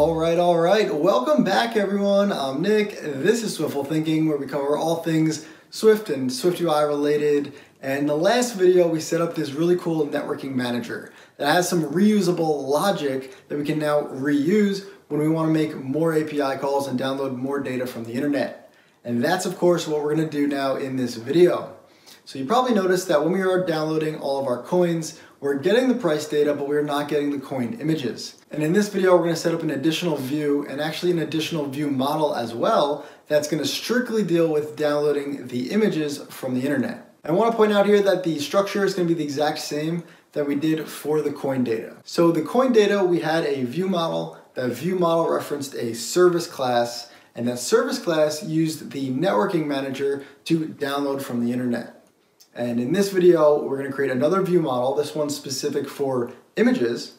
All right. Welcome back, everyone. I'm Nick. This is Swiftful Thinking, where we cover all things Swift and SwiftUI related. And in the last video, we set up this really cool networking manager that has some reusable logic that we can now reuse when we want to make more API calls and download more data from the internet. And that's, of course, what we're going to do now in this video. So you probably noticed that when we are downloading all of our coins, we're getting the price data, but we're not getting the coin images. And in this video, we're going to set up an additional view and actually an additional view model as well that's going to strictly deal with downloading the images from the internet. I want to point out here that the structure is going to be the exact same that we did for the coin data. So the coin data, we had a view model. That view model referenced a service class, and that service class used the networking manager to download from the internet. And in this video, we're going to create another view model. This one's specific for images.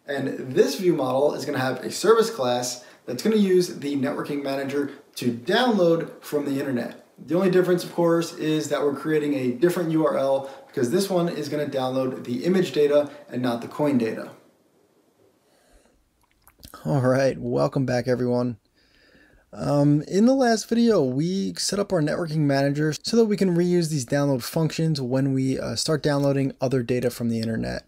And this view model is going to have a service class that's going to use the networking manager to download from the internet. The only difference, of course, is that we're creating a different URL because this one is going to download the image data and not the coin data. All right, welcome back, everyone. In the last video, we set up our networking manager so that we can reuse these download functions when we start downloading other data from the internet.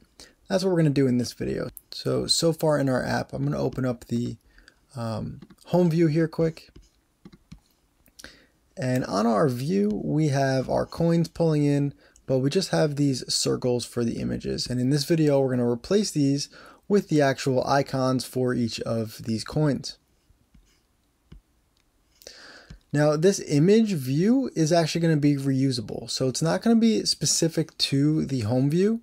That's what we're going to do in this video. So far in our app, I'm going to open up the home view here quick. And on our view, we have our coins pulling in, but we just have these circles for the images. And in this video, we're going to replace these with the actual icons for each of these coins. Now, this image view is actually going to be reusable. So it's not going to be specific to the home view,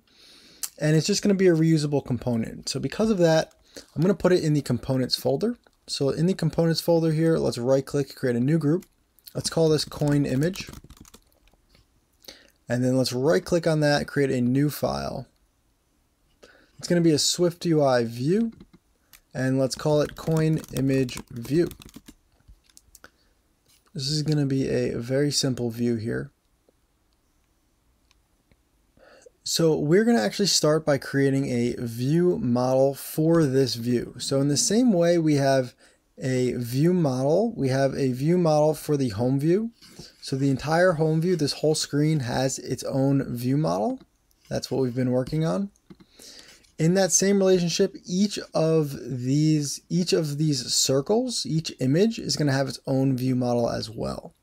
and it's just going to be a reusable component. So because of that, I'm going to put it in the components folder. So in the components folder here, let's right click, create a new group. Let's call this coin image. And then let's right click on that, create a new file. It's going to be a SwiftUI view, and let's call it coin image view. This is going to be a very simple view here. So we're going to actually start by creating a view model for this view. So in the same way we have a view model, we have a view model for the home view. So the entire home view, this whole screen has its own view model. That's what we've been working on. In that same relationship, each of these circles, each image is going to have its own view model as well.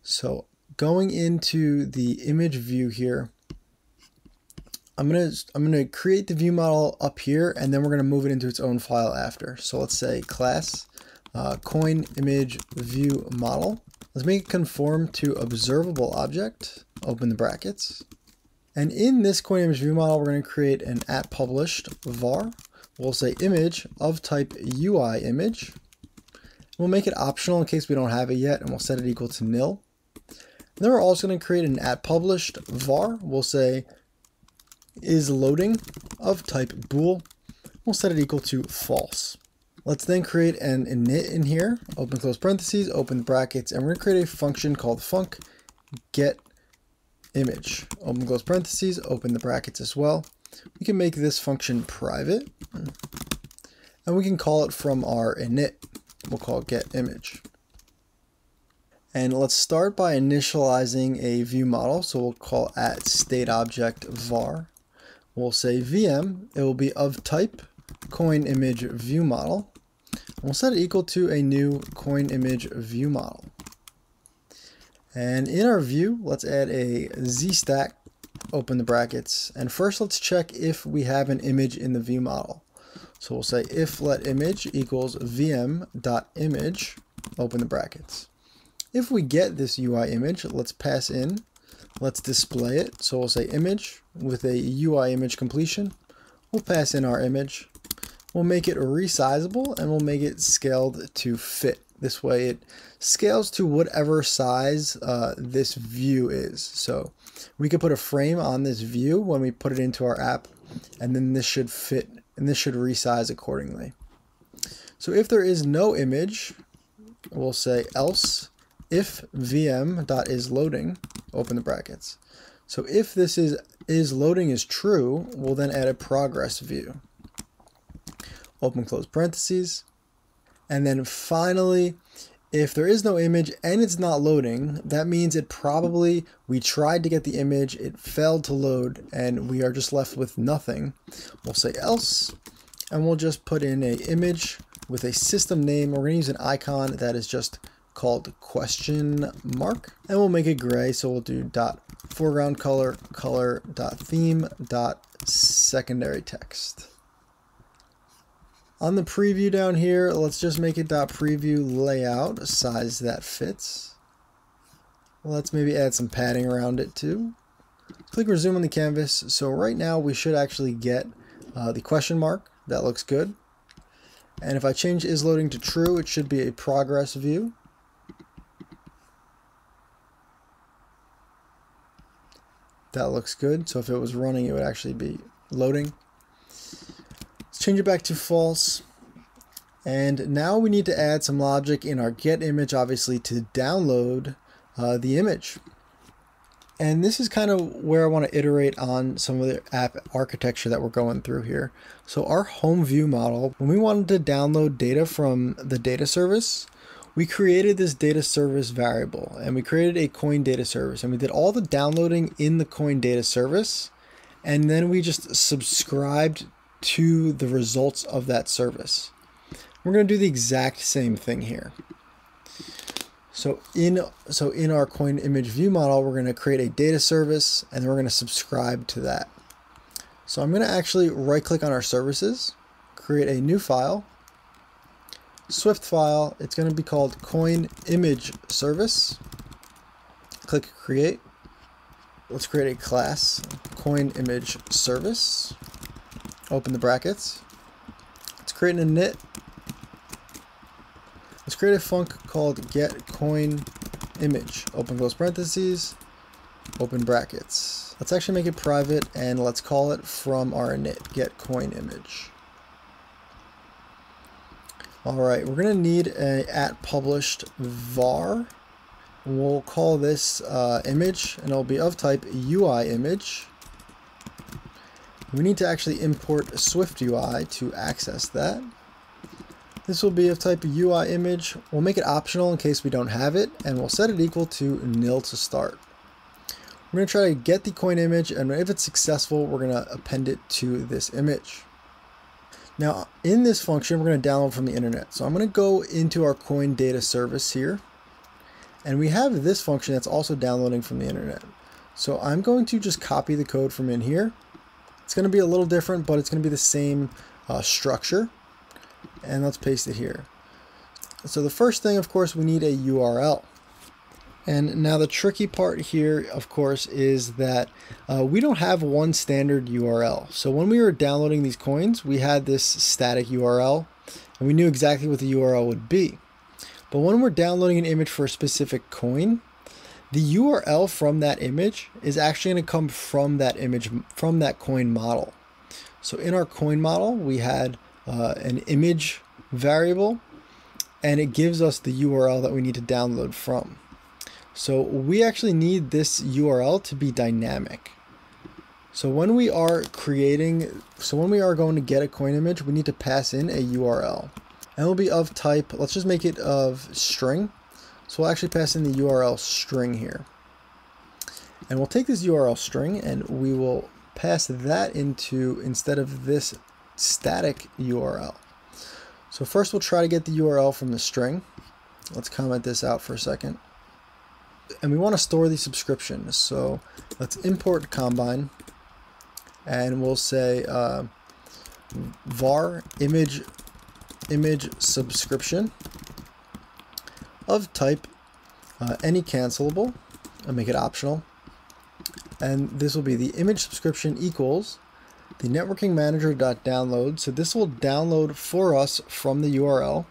So going into the image view here, I'm going to create the view model up here, and then we're going to move it into its own file after. So let's say class coin image view model. Let's make it conform to observable object, open the brackets. And in this coin image view model, we're going to create an @published var. We'll say image of type UI image. We'll make it optional in case we don't have it yet, and we'll set it equal to nil. And then we're also going to create an @published var. We'll say is loading of type bool. We'll set it equal to false. Let's then create an init in here, open close parentheses, open the brackets, and we're going to create a function called func get image, open close parentheses, open the brackets as well. We can make this function private, and we can call it from our init. We'll call it get image. And let's start by initializing a view model. So we'll call @stateObject var. We'll say VM. It will be of type coin image view model. We'll set it equal to a new coin image view model. And in our view, let's add a zstack, open the brackets. And first let's check if we have an image in the view model. So we'll say if let image equals vm.image, open the brackets. If we get this UI image, let's pass in, let's display it. So we'll say image with a UI image completion. We'll pass in our image. We'll make it resizable, and we'll make it scaled to fit. This way it scales to whatever size this view is. So we could put a frame on this view when we put it into our app, and then this should fit, and this should resize accordingly. So if there is no image, we'll say else if vm.isLoading, open the brackets. So if this is loading is true, we'll then add a progress view. Open close parentheses. And then finally, if there is no image and it's not loading, that means we tried to get the image, it failed to load, and we are just left with nothing. We'll say else, and we'll just put in an image with a system name. We're going to use an icon that is just called question mark, and we'll make it gray. So we'll do dot foreground color, color dot theme dot secondary text. On the preview down here, let's just make it dot preview layout, size that fits. Let's maybe add some padding around it too. Click resume on the canvas. So right now we should actually get the question mark. That looks good. And if I change is loading to true, it should be a progress view. That looks good. So if it was running, it would actually be loading. Let's change it back to false. And now we need to add some logic in our get image, obviously, to download the image. And this is kind of where I want to iterate on some of the app architecture that we're going through here. So our home view model, when we wanted to download data from the data service, we created this data service variable, and we created a coin data service, and we did all the downloading in the coin data service, and then we just subscribed to the results of that service. We're going to do the exact same thing here. So in our coin image view model, we're going to create a data service, and then we're going to subscribe to that. So I'm going to actually right click on our services, create a new file, Swift file. It's going to be called coin image service. Click create. Let's create a class, coin image service. Open the brackets. Let's create an init. Let's create a func called get coin image. Open close parentheses, open brackets. Let's actually make it private, and let's call it from our init, get coin image. All right, we're gonna need a @published var. We'll call this image, and it'll be of type UI image. We need to actually import SwiftUI to access that. This will be of type UI image. We'll make it optional in case we don't have it, and we'll set it equal to nil to start. We're going to try to get the coin image, and if it's successful, we're going to append it to this image. Now, in this function, we're going to download from the internet. So I'm going to go into our coin data service here, and we have this function that's also downloading from the internet. So I'm going to just copy the code from in here. It's going to be a little different, but it's going to be the same structure. And let's paste it here. So the first thing, of course, we need a URL. And now the tricky part here, of course, is that we don't have one standard URL. So when we were downloading these coins, we had this static URL, and we knew exactly what the URL would be. But when we're downloading an image for a specific coin, the URL from that image is actually going to come from that image, from that coin model. So in our coin model, we had an image variable, and it gives us the URL that we need to download from. So we actually need this URL to be dynamic. So when we are going to get a coin image, we need to pass in a URL, and it'll be of type, let's just make it of string. So we'll actually pass in the URL string here, and we'll take this URL string and we will pass that into, instead of this static URL. So first we'll try to get the URL from the string. Let's comment this out for a second. And we want to store the subscription. So let's import combine, and we'll say var image subscription of type any cancelable, and make it optional. And this will be the image subscription equals the networking manager.download. So this will download for us from the URL.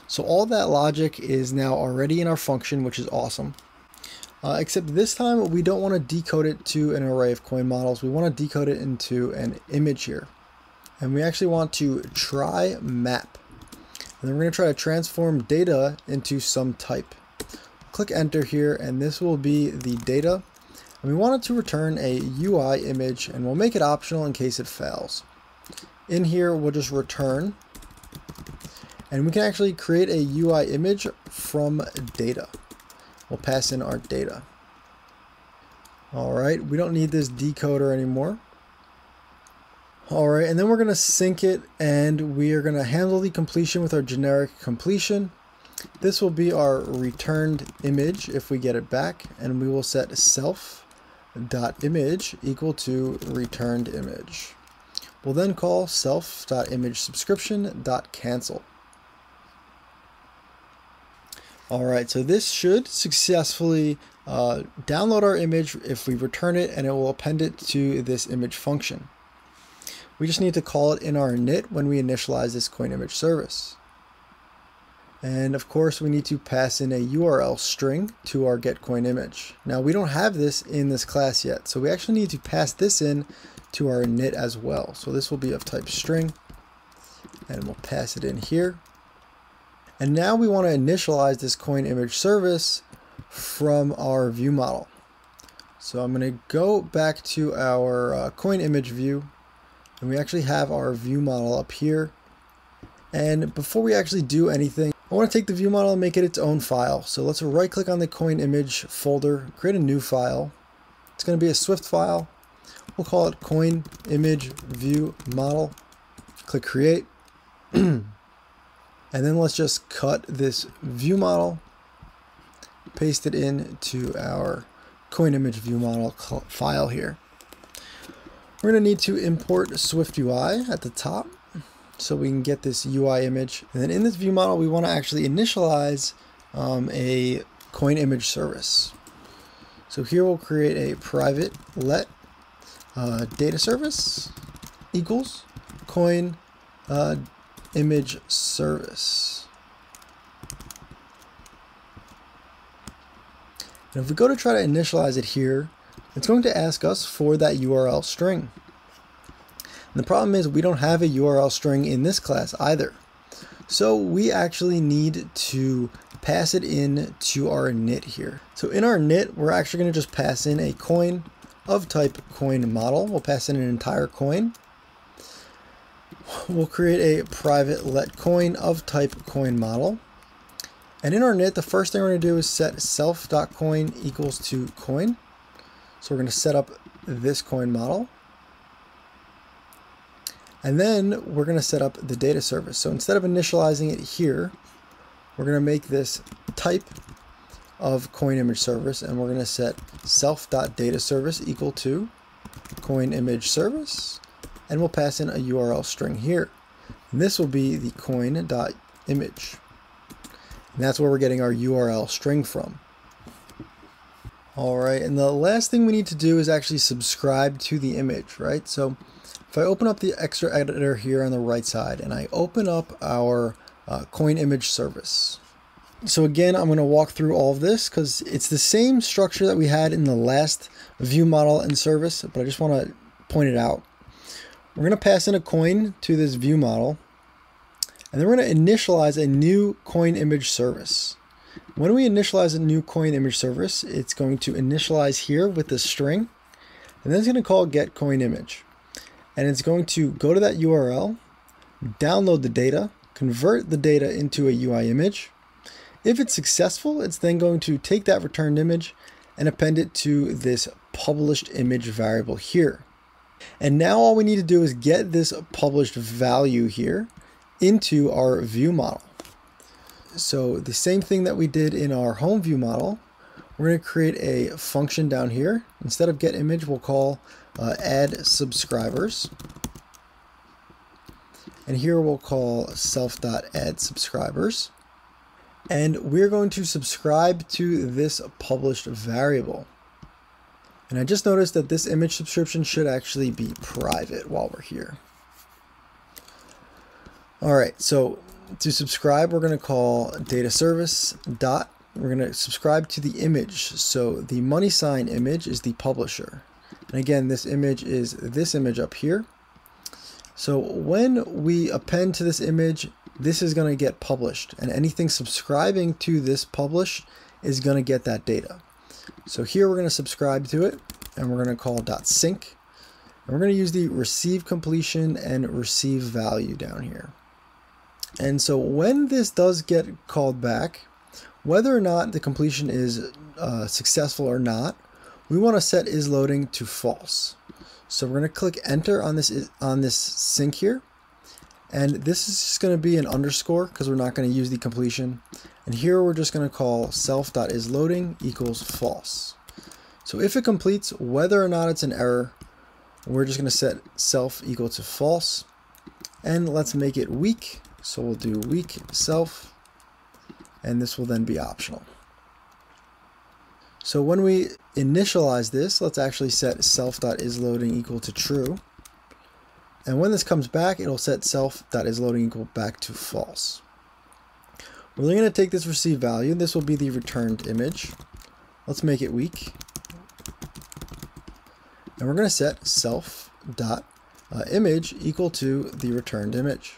So all that logic is now already in our function, which is awesome. Except this time we don't want to decode it to an array of coin models. We want to decode it into an image here. And we actually want to try map. And then we're going to try to transform data into some type. Click enter here, and this will be the data. And we want it to return a UI image, and we'll make it optional in case it fails. In here, we'll just return. And we can actually create a UI image from data. We'll pass in our data. All right, we don't need this decoder anymore. All right, and then we're going to sync it, and we are going to handle the completion with our generic completion. This will be our returned image if we get it back, and we will set self.image equal to returned image. We'll then call self.imageSubscription.cancel. All right, so this should successfully download our image if we return it, and it will append it to this image function. We just need to call it in our init when we initialize this coin image service. And of course, we need to pass in a URL string to our getCoinImage. Now, we don't have this in this class yet, so we actually need to pass this in to our init as well. So this will be of type string, and we'll pass it in here. And now we want to initialize this coin image service from our view model. So I'm going to go back to our coin image view, and we actually have our view model up here. And before we actually do anything, I want to take the view model and make it its own file. So let's right click on the coin image folder, create a new file. It's going to be a Swift file. We'll call it coin image view model. Click create. And then let's just cut this view model, paste it into our coin image view model file here. We're going to need to import SwiftUI at the top so we can get this UI image. And then in this view model, we want to actually initialize a coin image service. So here we'll create a private let data service equals coin image service. And if we go to try to initialize it here, it's going to ask us for that URL string. And the problem is we don't have a URL string in this class either. So we actually need to pass it in to our init here. So in our init, we're actually going to just pass in a coin of type coin model. We'll pass in an entire coin. We'll create a private let coin of type coin model. And in our init, the first thing we're going to do is set self.coin equals to coin. So we're going to set up this coin model. And then we're going to set up the data service. So instead of initializing it here, we're going to make this type of coin image service, and we're going to set self.dataService equal to coin image service, and we'll pass in a URL string here. And this will be the coin.image. And that's where we're getting our URL string from. All right, and the last thing we need to do is actually subscribe to the image, right? So if I open up the extra editor here on the right side and I open up our coin image service. So again, I'm going to walk through all of this because it's the same structure that we had in the last view model and service, but I just want to point it out. We're going to pass in a coin to this view model, and then we're going to initialize a new coin image service. When we initialize a new coin image service, it's going to initialize here with the string, and then it's going to call getCoinImage. And it's going to go to that URL, download the data, convert the data into a UI image. If it's successful, it's then going to take that returned image and append it to this published image variable here. And now all we need to do is get this published value here into our view model. So the same thing that we did in our home view model, we're going to create a function down here. Instead of getImage, we'll call add subscribers. And here we'll call self.addSubscribers. And we're going to subscribe to this published variable. And I just noticed that this image subscription should actually be private while we're here. All right, so to subscribe, we're going to call data service dot. We're going to subscribe to the image. So the money sign image is the publisher. And again, this image is this image up here. So when we append to this image, this is going to get published, and anything subscribing to this publish is going to get that data. So here we're going to subscribe to it, and we're going to call .sync, and we're going to use the receive completion and receive value down here. And so when this does get called back, whether or not the completion is successful or not, we want to set isLoading to false. So we're going to click enter on this sync here. And this is just going to be an underscore because we're not going to use the completion. And here we're just going to call self.isLoading equals false. So if it completes, whether or not it's an error, we're just going to set self equal to false. And let's make it weak. So we'll do weak self. And this will then be optional. So when we initialize this, let's actually set self.isLoading equal to true. And when this comes back, it'll set self.isLoading equal back to false. We're going to take this received value. This will be the returned image. Let's make it weak. And we're going to set self.image equal to the returned image.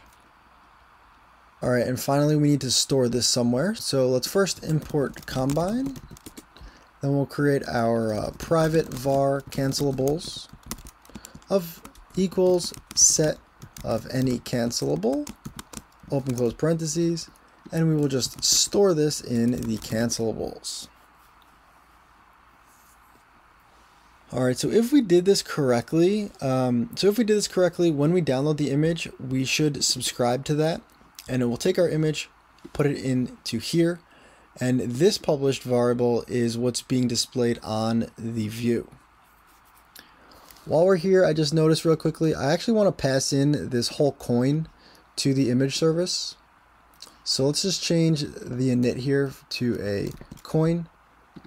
All right, and finally we need to store this somewhere. So let's first import combine. Then we'll create our private var cancellables of equals set of any cancelable, open close parentheses, and we will just store this in the cancellables. All right, so if we did this correctly, when we download the image, we should subscribe to that, and it will take our image, put it into here, and this published variable is what's being displayed on the view. While we're here, I just noticed real quickly, I actually want to pass in this whole coin to the image service. So let's just change the init here to a coin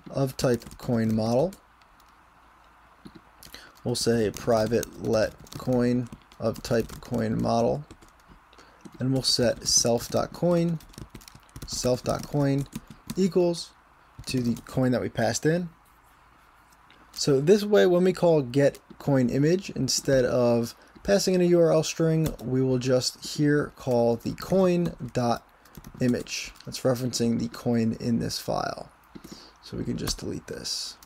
of type coin model. We'll say private let coin of type coin model. And we'll set self.coin equals to the coin that we passed in. So this way, when we call get coin image, instead of passing in a URL string, we will just here call the coin dot image. That's referencing the coin in this file. So we can just delete this.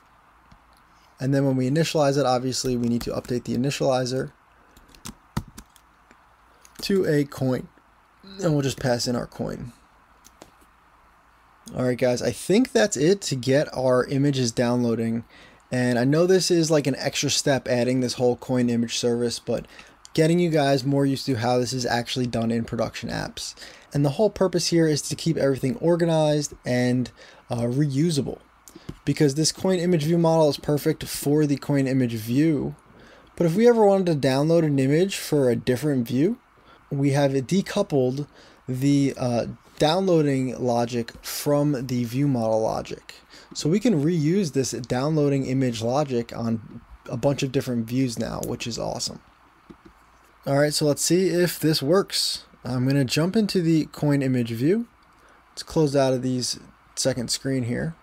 And then when we initialize it, obviously we need to update the initializer to a coin. And we'll just pass in our coin. All right, guys, I think that's it to get our images downloading. And I know this is like an extra step adding this whole coin image service, but getting you guys more used to how this is actually done in production apps. And the whole purpose here is to keep everything organized and reusable, because this coin image view model is perfect for the coin image view. But if we ever wanted to download an image for a different view, we have decoupled the downloading logic from the view model logic. So we can reuse this downloading image logic on a bunch of different views now, which is awesome. All right, so let's see if this works. I'm going to jump into the coin image view. Let's close out of these second screen here.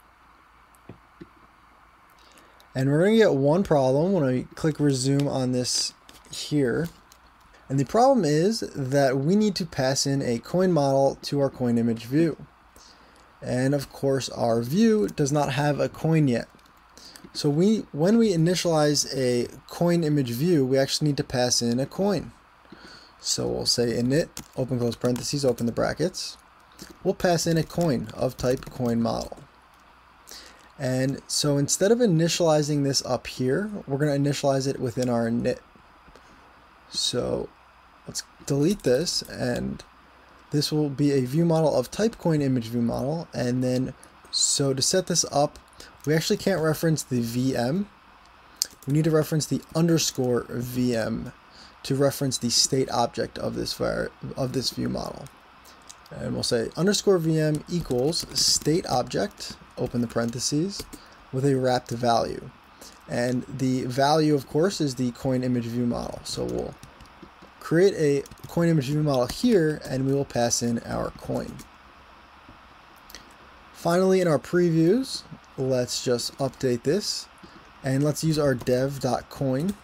And we're going to get one problem when I click resume on this here. And the problem is that we need to pass in a coin model to our coin image view. And of course, our view does not have a coin yet. So when we initialize a coin image view, we actually need to pass in a coin. So we'll say init, open close parentheses, open the brackets. We'll pass in a coin of type coin model. And so instead of initializing this up here, we're going to initialize it within our init. So let's delete this, and this will be a view model of type coin image view model. And then, so to set this up, we actually can't reference the VM. We need to reference the underscore VM to reference the state object of this view model. And we'll say underscore VM equals state object, open the parentheses, with a wrapped value. And the value, of course, is the coin image view model. So we'll create a coin image view model here, and we will pass in our coin. Finally, in our previews, let's just update this, and let's use our dev.coin.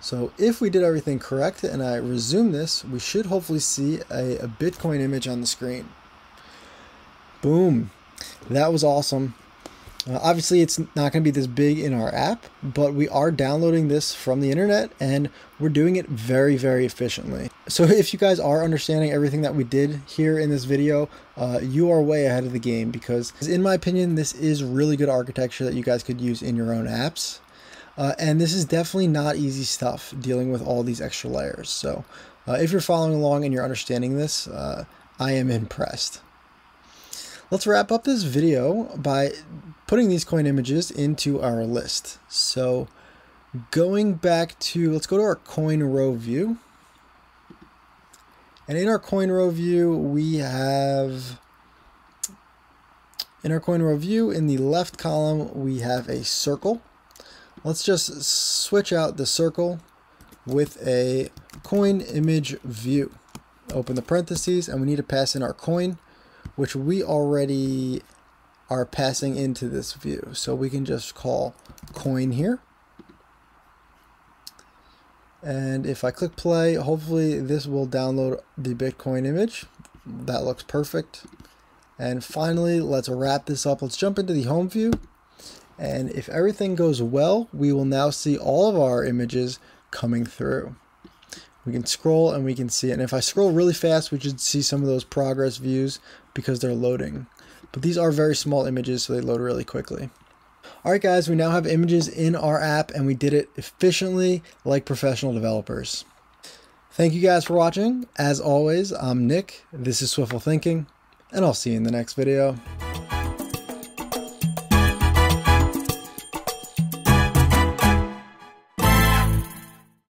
So if we did everything correct and I resume this, we should hopefully see a Bitcoin image on the screen. Boom. That was awesome. Obviously, it's not going to be this big in our app, but we are downloading this from the internet and we're doing it very, very efficiently. So if you guys are understanding everything that we did here in this video, you are way ahead of the game, because in my opinion, this is really good architecture that you guys could use in your own apps. And this is definitely not easy stuff, dealing with all these extra layers. So if you're following along and you're understanding this, I am impressed. Let's wrap up this video by putting these coin images into our list. So going back to, let's go to our coin row view. And in our coin row view, we have, in the left column, we have a circle. Let's just switch out the circle with a coin image view. Open the parentheses, and we need to pass in our coin, which we already are passing into this view. So we can just call coin here. And if I click play, hopefully this will download the Bitcoin image. That looks perfect. And finally, let's wrap this up. Let's jump into the home view. And if everything goes well, we will now see all of our images coming through. We can scroll and we can see it. And if I scroll really fast, we should see some of those progress views because they're loading. But these are very small images, so they load really quickly. All right, guys, we now have images in our app and we did it efficiently like professional developers. Thank you guys for watching. As always, I'm Nick. This is Swiftful Thinking, and I'll see you in the next video.